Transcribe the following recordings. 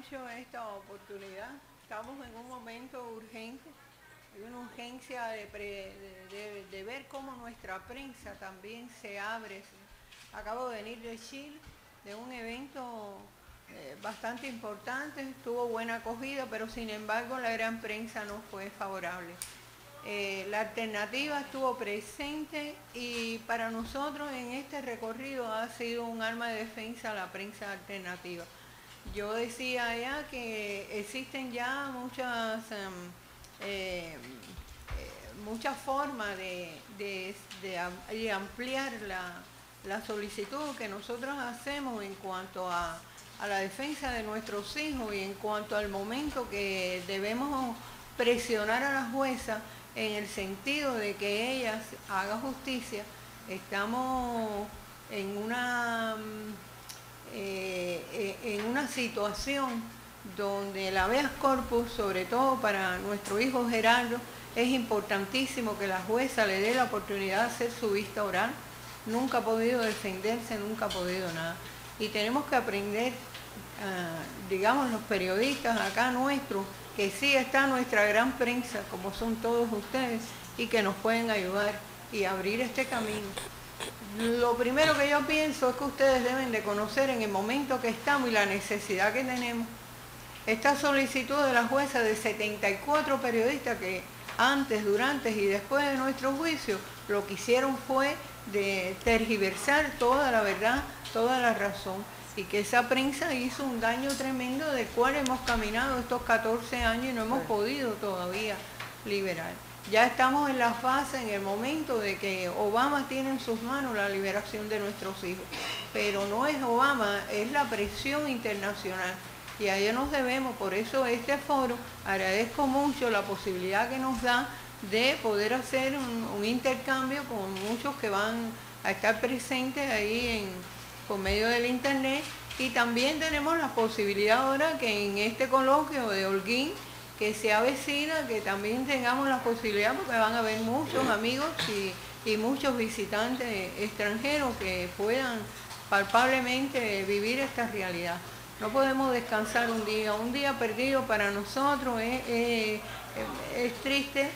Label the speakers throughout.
Speaker 1: mucho esta oportunidad. Estamos en un momento urgente, hay una urgencia de ver cómo nuestra prensa también se abre. Acabo de venir de Chile, de un evento bastante importante, tuvo buena acogida, pero sin embargo la gran prensa no fue favorable. La alternativa estuvo presente y para nosotros en este recorrido ha sido un arma de defensa a la prensa alternativa. Yo decía ya que existen ya muchas formas de ampliar la solicitud que nosotros hacemos en cuanto a la defensa de nuestros hijos y en cuanto al momento que debemos presionar a la jueza en el sentido de que ella haga justicia. Estamos en una situación donde el habeas corpus, sobre todo para nuestro hijo Gerardo, es importantísimo que la jueza le dé la oportunidad de hacer su vista oral. Nunca ha podido defenderse, nunca ha podido nada. Y tenemos que aprender, digamos, los periodistas acá nuestros, que sí está nuestra gran prensa, como son todos ustedes, y que nos pueden ayudar y abrir este camino. Lo primero que yo pienso es que ustedes deben de conocer en el momento que estamos y la necesidad que tenemos. Esta solicitud de la jueza de 74 periodistas que antes, durante y después de nuestro juicio lo que hicieron fue de tergiversar toda la verdad, toda la razón, y que esa prensa hizo un daño tremendo del cual hemos caminado estos 14 años y no hemos podido todavía liberar. Ya estamos en la fase, en el momento de que Obama tiene en sus manos la liberación de nuestros hijos, pero no es Obama, es la presión internacional. Y a ello nos debemos, por eso este foro, agradezco mucho la posibilidad que nos da de poder hacer un intercambio con muchos que van a estar presentes ahí por medio del internet, y también tenemos la posibilidad ahora que en este coloquio de Holguín, que se avecina, que también tengamos la posibilidad, porque van a haber muchos amigos y muchos visitantes extranjeros que puedan palpablemente vivir esta realidad. No podemos descansar un día perdido para nosotros es triste,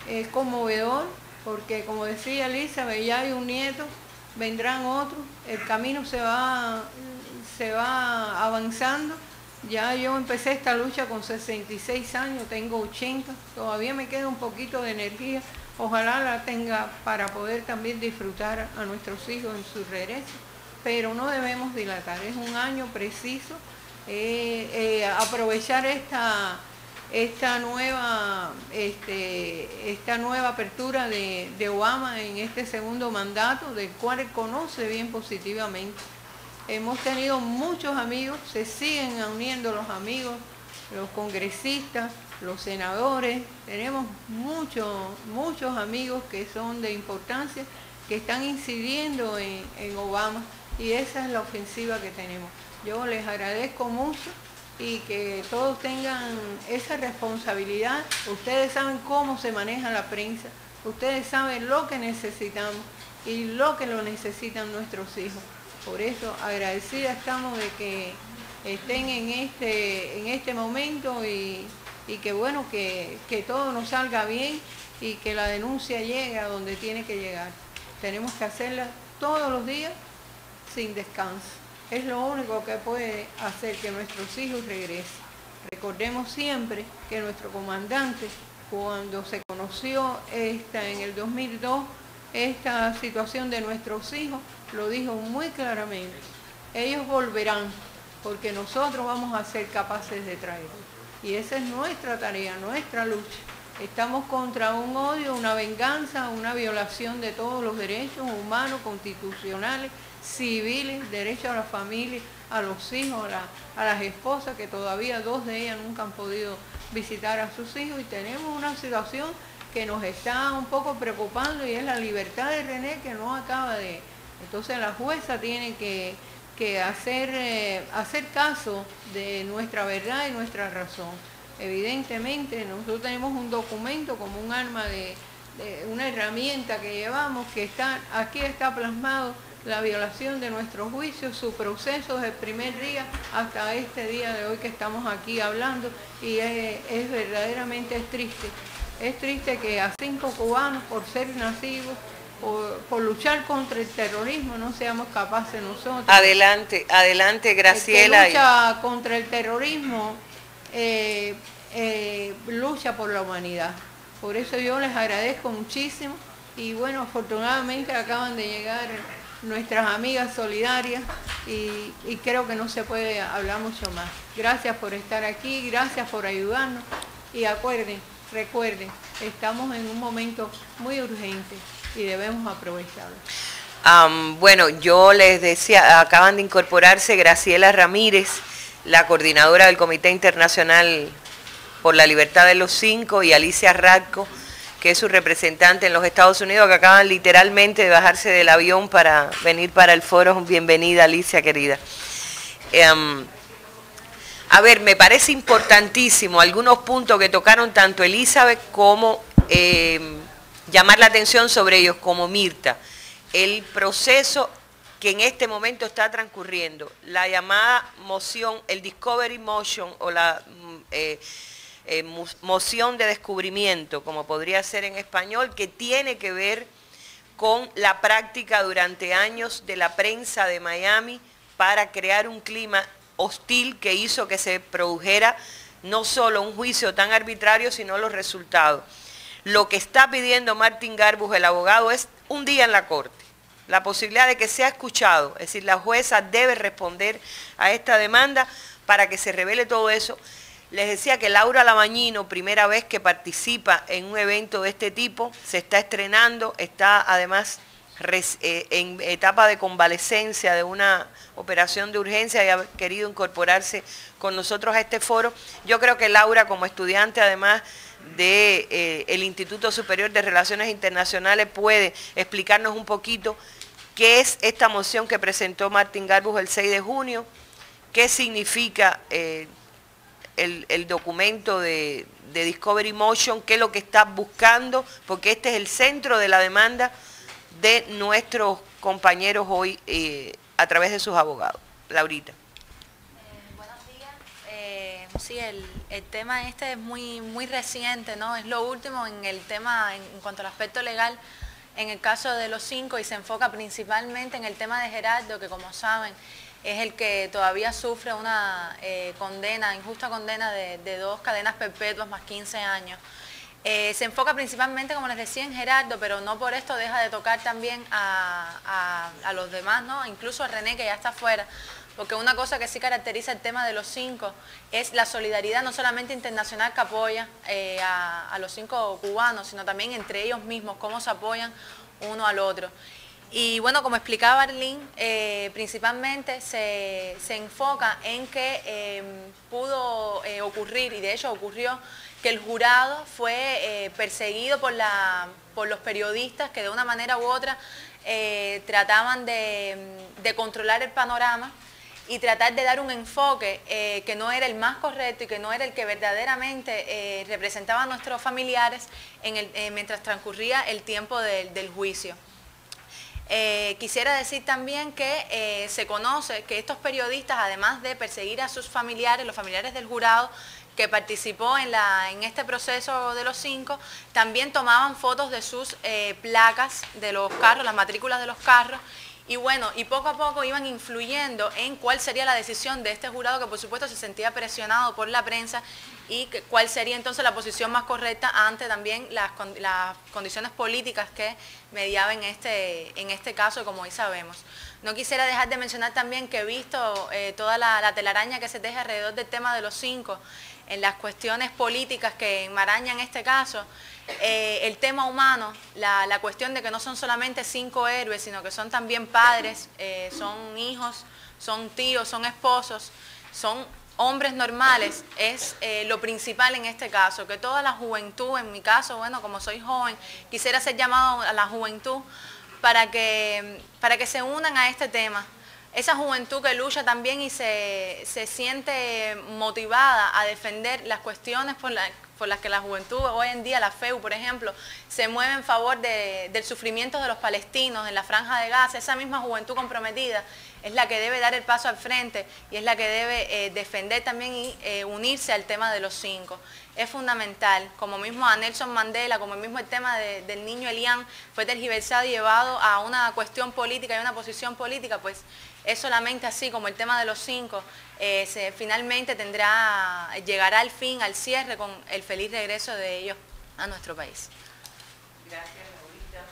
Speaker 1: es conmovedor, porque como decía Elizabeth, ya hay un nieto, vendrán otros, el camino se va avanzando. Ya yo empecé esta lucha con 66 años, tengo 80, todavía me queda un poquito de energía, ojalá la tenga para poder también disfrutar a nuestros hijos en su regreso, pero no debemos dilatar, es un año preciso, aprovechar esta nueva apertura de Obama en este segundo mandato, del cual él conoce bien positivamente. Hemos tenido muchos amigos, se siguen uniendo los amigos, los congresistas, los senadores, tenemos muchos amigos que son de importancia, que están incidiendo en Obama, y esa es la ofensiva que tenemos. Yo les agradezco mucho y que todos tengan esa responsabilidad. Ustedes saben cómo se maneja la prensa, ustedes saben lo que necesitamos y lo que lo necesitan nuestros hijos. Por eso agradecida estamos de que estén en este momento y que bueno, que todo nos salga bien y que la denuncia llegue a donde tiene que llegar. Tenemos que hacerla todos los días sin descanso. Es lo único que puede hacer que nuestros hijos regresen. Recordemos siempre que nuestro comandante, cuando se conoció en el 2002, esta situación de nuestros hijos, lo dijo muy claramente. Ellos volverán porque nosotros vamos a ser capaces de traerlos. Y esa es nuestra tarea, nuestra lucha. Estamos contra un odio, una venganza, una violación de todos los derechos humanos, constitucionales, civiles, derechos a la familia, a los hijos, a las esposas, que todavía 2 de ellas nunca han podido visitar a sus hijos, y tenemos una situación que nos está un poco preocupando, y es la libertad de René, que no acaba de... Entonces la jueza tiene que hacer caso de nuestra verdad y nuestra razón. Evidentemente nosotros tenemos un documento como un arma una herramienta que llevamos, que aquí está plasmado la violación de nuestros juicios, su proceso desde el primer día hasta este día de hoy que estamos aquí hablando, y es verdaderamente triste. Es triste que a 5 cubanos, por ser nacidos, por luchar contra el terrorismo, no seamos capaces nosotros.
Speaker 2: Adelante, adelante, Graciela.
Speaker 1: El que lucha contra el terrorismo lucha por la humanidad. Por eso yo les agradezco muchísimo, y bueno, afortunadamente acaban de llegar nuestras amigas solidarias, y creo que no se puede hablar mucho más. Gracias por estar aquí, gracias por ayudarnos, y recuerden, estamos en un momento muy urgente y debemos aprovecharlo.
Speaker 2: Bueno, yo les decía, acaban de incorporarse Graciela Ramírez, la coordinadora del Comité Internacional por la Libertad de los 5, y Alicia Radko, que es su representante en los Estados Unidos, que acaban literalmente de bajarse del avión para venir para el foro. Bienvenida, Alicia, querida. A ver, me parece importantísimo algunos puntos que tocaron tanto Elizabeth como llamar la atención sobre ellos, como Mirta. El proceso que en este momento está transcurriendo, la llamada moción, el Discovery Motion, o la moción de descubrimiento, como podría ser en español, que tiene que ver con la práctica durante años de la prensa de Miami para crear un clima hostil que hizo que se produjera no solo un juicio tan arbitrario, sino los resultados. Lo que está pidiendo Martin Garbus, el abogado, es un día en la corte, la posibilidad de que sea escuchado, es decir, la jueza debe responder a esta demanda para que se revele todo eso. Les decía que Laura Labañino, primera vez que participa en un evento de este tipo, se está estrenando, está además en etapa de convalecencia de una operación de urgencia y ha querido incorporarse con nosotros a este foro. Yo creo que Laura, como estudiante además del Instituto Superior de Relaciones Internacionales, puede explicarnos un poquito qué es esta moción que presentó Martin Garbus el 6 de junio, qué significa el documento de Discovery Motion, qué es lo que está buscando, porque este es el centro de la demanda de nuestros compañeros hoy a través de sus abogados. Laurita.
Speaker 3: Buenos días. Sí, el tema este es muy reciente, ¿no? Es lo último en el tema, en cuanto al aspecto legal, en el caso de los 5, y se enfoca principalmente en el tema de Gerardo, que como saben, es el que todavía sufre una injusta condena de 2 cadenas perpetuas más 15 años. Se enfoca principalmente, como les decía, en Gerardo, pero no por esto deja de tocar también a los demás, ¿no? Incluso a René, que ya está afuera, porque una cosa que sí caracteriza el tema de los 5 es la solidaridad no solamente internacional que apoya a los 5 cubanos, sino también entre ellos mismos, cómo se apoyan uno al otro. Y bueno, como explicaba Arlene, principalmente se enfoca en que pudo ocurrir, y de hecho ocurrió, que el jurado fue perseguido por los periodistas que de una manera u otra trataban de controlar el panorama y tratar de dar un enfoque que no era el más correcto y que no era el que verdaderamente representaba a nuestros familiares mientras transcurría el tiempo del juicio. Quisiera decir también que se conoce que estos periodistas, además de perseguir a sus familiares, los familiares del jurado que participó en este proceso de los 5, también tomaban fotos de sus placas de los carros, las matrículas de los carros, y bueno, y poco a poco iban influyendo en cuál sería la decisión de este jurado, que por supuesto se sentía presionado por la prensa, y cuál sería entonces la posición más correcta ante también las condiciones políticas que mediaban en este caso, como hoy sabemos. No quisiera dejar de mencionar también que he visto toda la telaraña que se teje alrededor del tema de los 5, en las cuestiones políticas que enmarañan este caso, el tema humano, la cuestión de que no son solamente 5 héroes, sino que son también padres, son hijos, son tíos, son esposos, son hombres normales, es lo principal en este caso, que toda la juventud, en mi caso, bueno, como soy joven, quisiera ser llamado a la juventud para que se unan a este tema. Esa juventud que lucha también y se siente motivada a defender las cuestiones por por las que la juventud hoy en día, la FEU por ejemplo, se mueve en favor del sufrimiento de los palestinos en la Franja de Gaza, esa misma juventud comprometida es la que debe dar el paso al frente y es la que debe defender también y unirse al tema de los 5. Es fundamental, como mismo a Nelson Mandela, como mismo el tema del niño Elian fue tergiversado y llevado a una cuestión política y una posición política, pues es solamente así como el tema de los 5 finalmente llegará al fin, al cierre con el feliz regreso de ellos a nuestro país.
Speaker 2: Gracias, Laurita.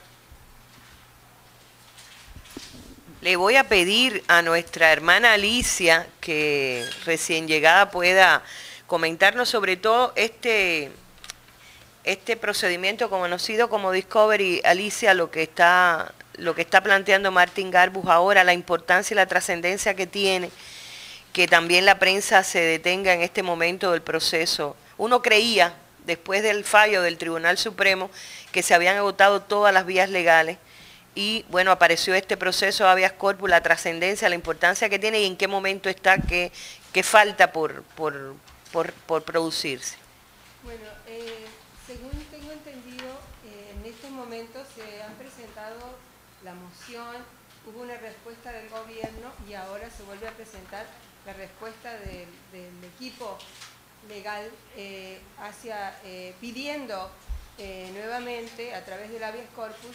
Speaker 2: Le voy a pedir a nuestra hermana Alicia que recién llegada pueda comentarnos sobre todo este procedimiento conocido como Discovery. Alicia, lo que está planteando Martin Garbus ahora, la importancia y la trascendencia que tiene, que también la prensa se detenga en este momento del proceso. Uno creía, después del fallo del Tribunal Supremo, que se habían agotado todas las vías legales y bueno, apareció este proceso de habeas corpus, la trascendencia, la importancia que tiene y en qué momento está, qué falta por producirse.
Speaker 1: Bueno, según tengo entendido, en este momento se han presentado la moción, hubo una respuesta del gobierno y ahora se vuelve a presentar la respuesta del equipo legal pidiendo nuevamente a través del habeas corpus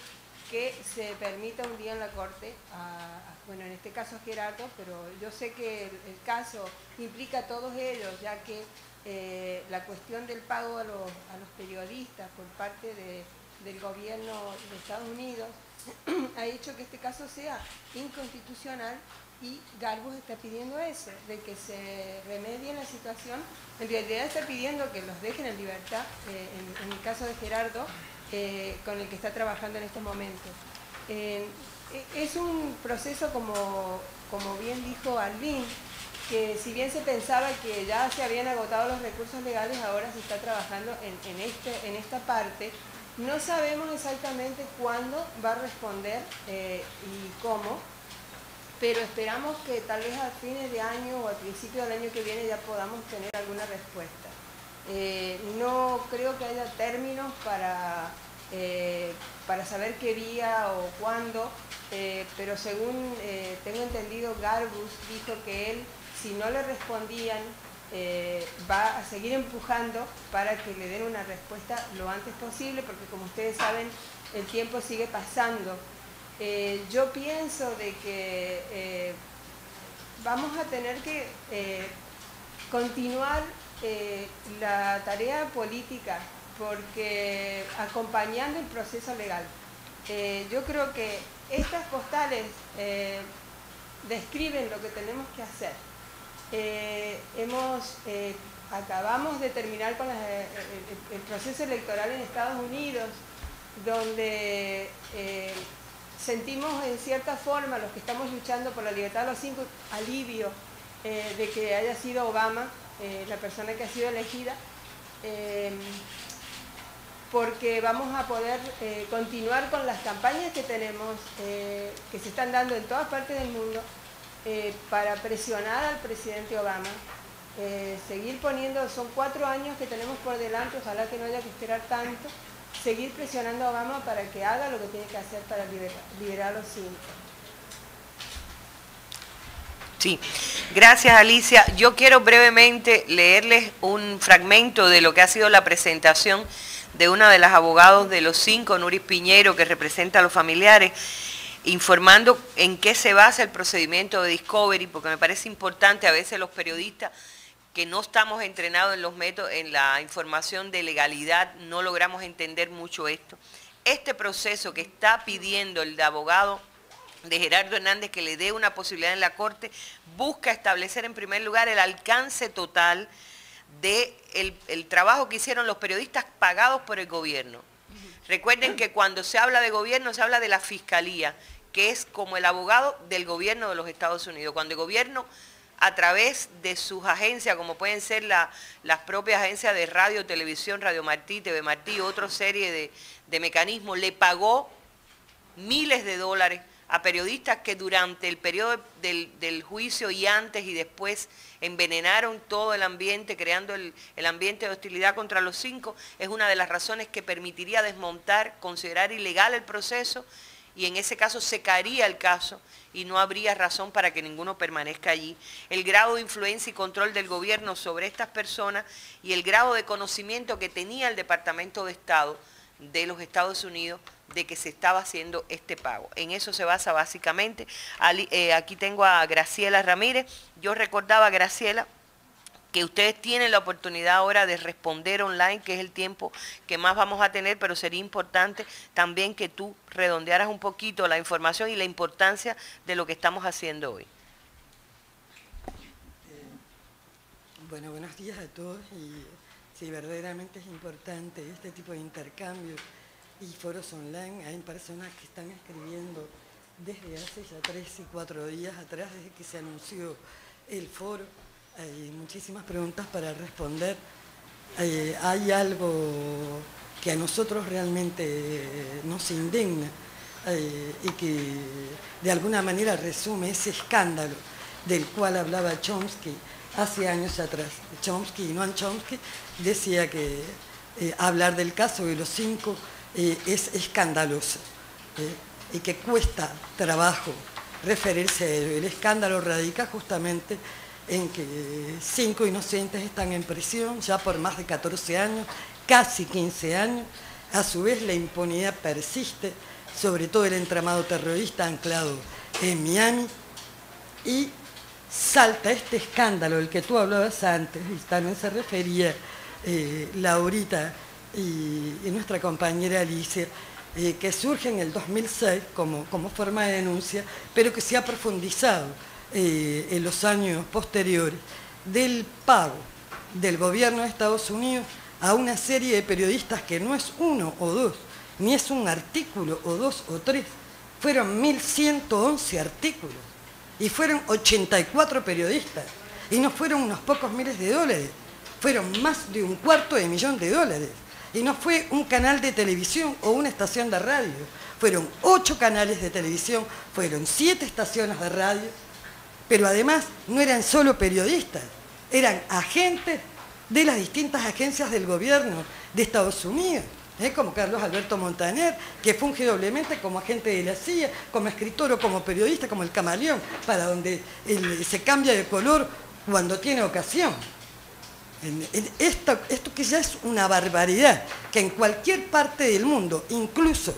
Speaker 1: que se permita un día en la Corte, bueno, en este caso a Gerardo, pero yo sé que el caso implica a todos ellos, ya que la cuestión del pago a los periodistas por parte del gobierno de Estados Unidos ha hecho que este caso sea inconstitucional y Garbus está pidiendo eso, de que se remedie la situación. En realidad está pidiendo que los dejen en libertad, en el caso de Gerardo, con el que está trabajando en estos momentos. Es un proceso, como bien dijo Alvin, que si bien se pensaba que ya se habían agotado los recursos legales, ahora se está trabajando en esta parte. No sabemos exactamente cuándo va a responder y cómo, pero esperamos que tal vez a fines de año o al principio del año que viene ya podamos tener alguna respuesta. No creo que haya términos para saber qué día o cuándo, pero según tengo entendido, Garbus dijo que él, si no le respondían, va a seguir empujando para que le den una respuesta lo antes posible, porque como ustedes saben, el tiempo sigue pasando. Yo pienso de que vamos a tener que continuar la tarea política, porque acompañando el proceso legal. Yo creo que estas postales describen lo que tenemos que hacer. Acabamos de terminar con el proceso electoral en Estados Unidos, donde sentimos en cierta forma, los que estamos luchando por la libertad de los 5, alivio de que haya sido Obama la persona que ha sido elegida, porque vamos a poder continuar con las campañas que tenemos, que se están dando en todas partes del mundo, para presionar al presidente Obama, seguir poniendo, son 4 años que tenemos por delante, ojalá que no haya que esperar tanto, seguir presionando a Obama para que haga lo que tiene que hacer para liberar a los 5.
Speaker 2: Sí, gracias Alicia. Yo quiero brevemente leerles un fragmento de lo que ha sido la presentación de una de las abogados de los 5, Nuris Piñero, que representa a los familiares, informando en qué se basa el procedimiento de Discovery, porque me parece importante, a veces los periodistas que no estamos entrenados en los métodos, en la información de legalidad, no logramos entender mucho esto. Este proceso que está pidiendo el abogado de Gerardo Hernández, que le dé una posibilidad en la Corte, busca establecer en primer lugar el alcance total del trabajo que hicieron los periodistas pagados por el gobierno. Recuerden que cuando se habla de gobierno se habla de la Fiscalía, que es como el abogado del gobierno de los Estados Unidos. Cuando el gobierno, a través de sus agencias, como pueden ser las propias agencias de radio, televisión, Radio Martí, TV Martí, otra serie de mecanismos, le pagó miles de dólares a periodistas que durante el periodo del juicio y antes y después envenenaron todo el ambiente, creando el ambiente de hostilidad contra los 5, es una de las razones que permitiría desmontar, considerar ilegal el proceso, y en ese caso secaría el caso y no habría razón para que ninguno permanezca allí. El grado de influencia y control del gobierno sobre estas personas y el grado de conocimiento que tenía el Departamento de Estado de los Estados Unidos de que se estaba haciendo este pago. En eso se basa básicamente. Aquí tengo a Graciela Ramírez. Yo recordaba, Graciela, que ustedes tienen la oportunidad ahora de responder online, que es el tiempo que más vamos a tener, pero sería importante también que tú redondearas un poquito la información y la importancia de lo que estamos haciendo hoy.
Speaker 4: Bueno, buenos días a todos. Y sí, verdaderamente es importante este tipo de intercambio y foros online. Hay personas que están escribiendo desde hace ya 3 y 4 días atrás, desde que se anunció el foro. Hay muchísimas preguntas para responder. Hay algo que a nosotros realmente nos indigna y que de alguna manera resume ese escándalo del cual hablaba Chomsky hace años atrás. Chomsky, Noam Chomsky, decía que hablar del caso de los 5 es escandaloso y que cuesta trabajo referirse a ello. El escándalo radica justamente en que 5 inocentes están en prisión ya por más de 14 años, casi 15 años. A su vez la impunidad persiste, sobre todo el entramado terrorista anclado en Miami, y salta este escándalo del que tú hablabas antes, y también se refería Laurita y nuestra compañera Alicia, que surge en el 2006 como forma de denuncia, pero que se ha profundizado en los años posteriores, del pago del gobierno de Estados Unidos a una serie de periodistas que no es 1 o 2, ni es un artículo o 2 o 3, fueron 1.111 artículos y fueron 84 periodistas, y no fueron unos pocos miles de dólares, fueron más de $250.000, y no fue un canal de televisión o una estación de radio, fueron 8 canales de televisión, fueron 7 estaciones de radio. Pero además no eran solo periodistas, eran agentes de las distintas agencias del gobierno de Estados Unidos, como Carlos Alberto Montaner, que funge doblemente como agente de la CIA, como escritor o como periodista, como el camaleón, para donde se cambia de color cuando tiene ocasión. Esto que ya es una barbaridad, que en cualquier parte del mundo incluso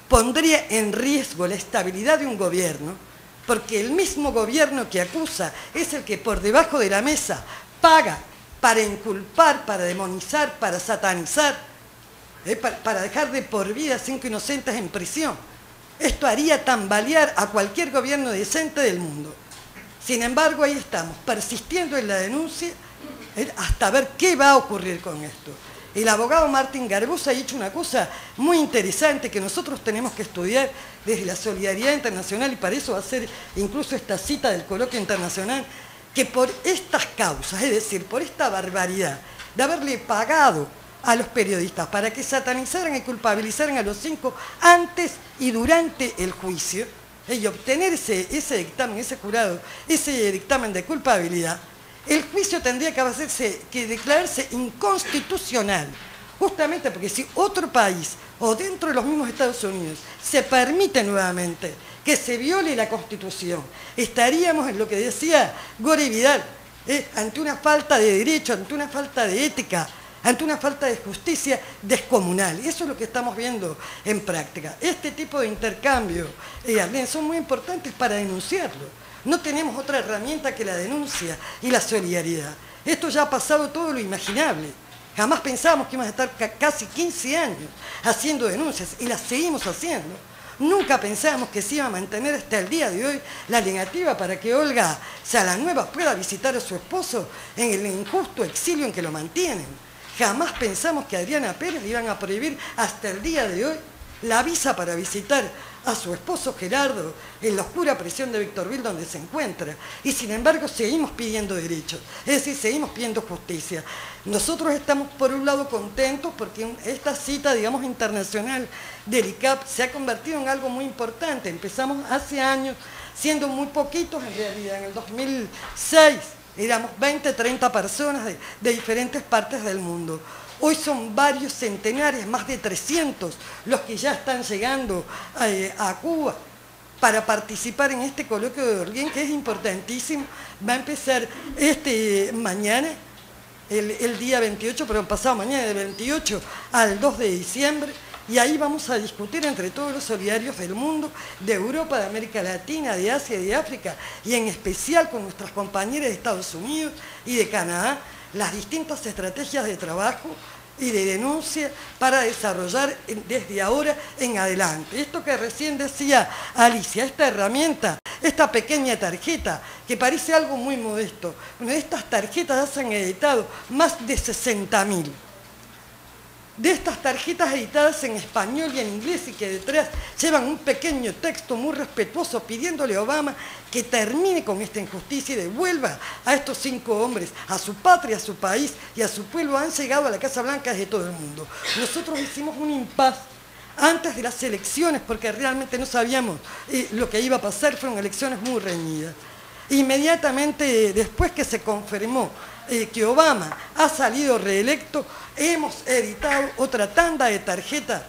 Speaker 4: pondría en riesgo la estabilidad de un gobierno, porque el mismo gobierno que acusa es el que por debajo de la mesa paga para inculpar, para demonizar, para satanizar, para dejar de por vida a 5 inocentes en prisión. Esto haría tambalear a cualquier gobierno decente del mundo. Sin embargo, ahí estamos, persistiendo en la denuncia hasta ver qué va a ocurrir con esto. El abogado Martín Garbusa ha dicho una cosa muy interesante que nosotros tenemos que estudiar desde la solidaridad internacional, y para eso va a ser incluso esta cita del coloquio internacional, que por estas causas, es decir, por esta barbaridad de haberle pagado a los periodistas para que satanizaran y culpabilizaran a los 5 antes y durante el juicio, y obtener ese dictamen, ese jurado, ese dictamen de culpabilidad, el juicio tendría que declararse inconstitucional, justamente porque si otro país o dentro de los mismos Estados Unidos se permite nuevamente que se viole la Constitución, estaríamos en lo que decía Gore Vidal, ante una falta de derecho, ante una falta de ética, ante una falta de justicia descomunal. Eso es lo que estamos viendo en práctica. Este tipo de intercambio son muy importantes para denunciarlo. No tenemos otra herramienta que la denuncia y la solidaridad. Esto ya ha pasado todo lo imaginable. Jamás pensábamos que íbamos a estar casi 15 años haciendo denuncias, y las seguimos haciendo. Nunca pensábamos que se iba a mantener hasta el día de hoy la negativa para que Olga Salanueva pueda visitar a su esposo en el injusto exilio en que lo mantienen. Jamás pensamos que a Adriana Pérez le iban a prohibir hasta el día de hoy la visa para visitar a su esposo Gerardo en la oscura prisión de Victorville donde se encuentra. Y sin embargo seguimos pidiendo derechos, es decir, seguimos pidiendo justicia. Nosotros estamos por un lado contentos porque esta cita, digamos, internacional del ICAP se ha convertido en algo muy importante. Empezamos hace años siendo muy poquitos en realidad. En el 2006 éramos 20, 30 personas de diferentes partes del mundo. Hoy son varios centenares, más de 300, los que ya están llegando a Cuba para participar en este coloquio de Dorguén, que es importantísimo. Va a empezar mañana, el día 28, pero pasado mañana, del 28 al 2 de diciembre, y ahí vamos a discutir entre todos los solidarios del mundo, de Europa, de América Latina, de Asia y de África, y en especial con nuestras compañeras de Estados Unidos y de Canadá, las distintas estrategias de trabajo y de denuncia para desarrollar desde ahora en adelante. Esto que recién decía Alicia, esta herramienta, esta pequeña tarjeta, que parece algo muy modesto. Bueno, estas tarjetas ya se han editado más de 60.000. De estas tarjetas editadas en español y en inglés y que detrás llevan un pequeño texto muy respetuoso pidiéndole a Obama que termine con esta injusticia y devuelva a estos 5 hombres, a su patria, a su país y a su pueblo. Han llegado a la Casa Blanca desde todo el mundo. Nosotros hicimos un impasse antes de las elecciones porque realmente no sabíamos lo que iba a pasar. Fueron elecciones muy reñidas. Inmediatamente después que se confirmó que Obama ha salido reelecto, hemos editado otra tanda de tarjetas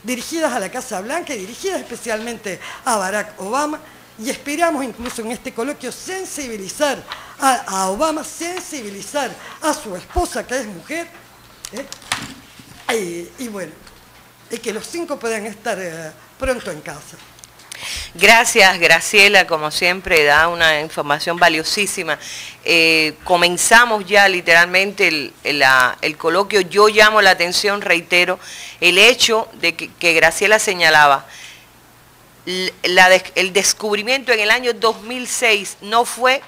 Speaker 4: dirigidas a la Casa Blanca y dirigidas especialmente a Barack Obama, y esperamos incluso en este coloquio sensibilizar a Obama, sensibilizar a su esposa, que es mujer, y bueno, que los 5 puedan estar pronto en casa.
Speaker 2: Gracias, Graciela, como siempre da una información valiosísima. Comenzamos ya literalmente el coloquio. Yo llamo la atención, reitero, el hecho de que Graciela señalaba, el descubrimiento en el año 2006 no fue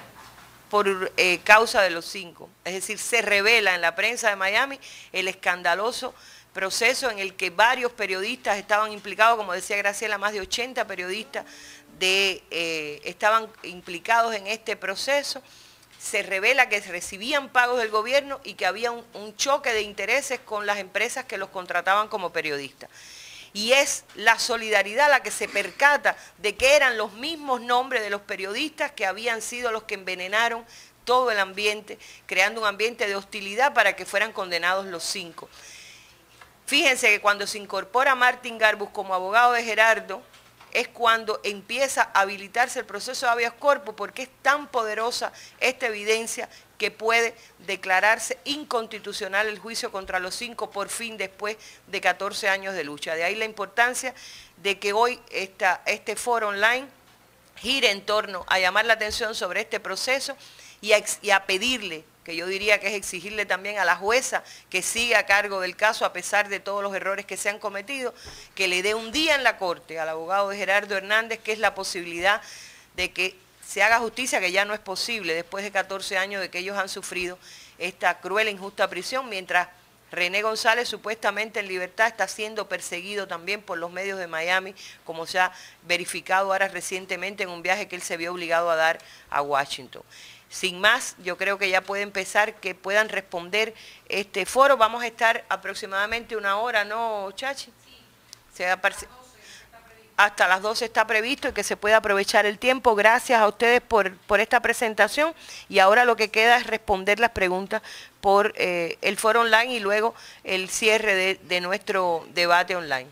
Speaker 2: por causa de los 5, es decir, se revela en la prensa de Miami el escandaloso proceso en el que varios periodistas estaban implicados, como decía Graciela, más de 80 periodistas estaban implicados en este proceso. Se revela que recibían pagos del gobierno y que había un choque de intereses con las empresas que los contrataban como periodistas. Y es la solidaridad la que se percata de que eran los mismos nombres de los periodistas que habían sido los que envenenaron todo el ambiente, creando un ambiente de hostilidad para que fueran condenados los 5. Fíjense que cuando se incorpora Martin Garbus como abogado de Gerardo, es cuando empieza a habilitarse el proceso de habeas corpus, porque es tan poderosa esta evidencia que puede declararse inconstitucional el juicio contra los 5 por fin después de 14 años de lucha. De ahí la importancia de que hoy este foro online gire en torno a llamar la atención sobre este proceso y a pedirle, que yo diría que es exigirle también a la jueza que sigue a cargo del caso a pesar de todos los errores que se han cometido, que le dé un día en la corte al abogado de Gerardo Hernández, que es la posibilidad de que se haga justicia, que ya no es posible después de 14 años de que ellos han sufrido esta cruel e injusta prisión, mientras René González supuestamente en libertad está siendo perseguido también por los medios de Miami, como se ha verificado ahora recientemente en un viaje que él se vio obligado a dar a Washington. Sin más, yo creo que ya puede empezar, que puedan responder este foro. Vamos a estar aproximadamente 1 hora, ¿no, Chachi? Sí. Hasta las 12 está previsto y que se pueda aprovechar el tiempo. Gracias a ustedes por esta presentación y ahora lo que queda es responder las preguntas por el foro online y luego el cierre de nuestro debate online.